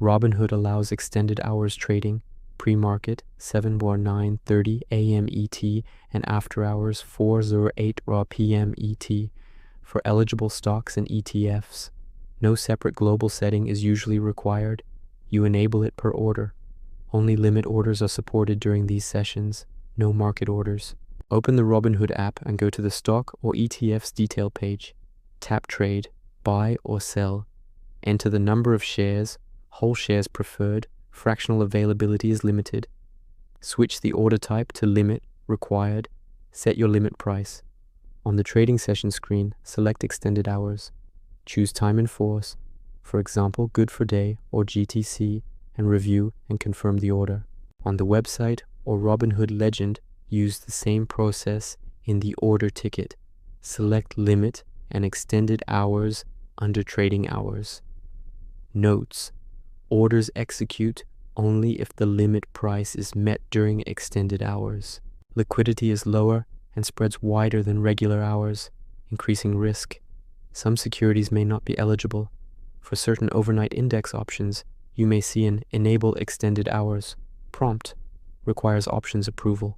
Robinhood allows extended hours trading, pre-market 7 or 9:30 a.m. ET and after hours 4:08 p.m. ET for eligible stocks and ETFs. No separate global setting is usually required. You enable it per order. Only limit orders are supported during these sessions. No market orders. Open the Robinhood app and go to the stock or ETF's detail page. Tap Trade, buy or sell. Enter the number of shares, whole shares preferred, fractional availability is limited. Switch the order type to limit, required. Set your limit price. On the trading session screen, select extended hours. Choose time in force, for example, good for day or GTC, and review and confirm the order. On the website or Robinhood Legend, use the same process in the order ticket. Select limit and extended hours under trading hours. Notes: orders execute only if the limit price is met during extended hours. Liquidity is lower and spreads wider than regular hours, increasing risk. Some securities may not be eligible. For certain overnight index options, you may see an Enable Extended Hours prompt. Requires options approval.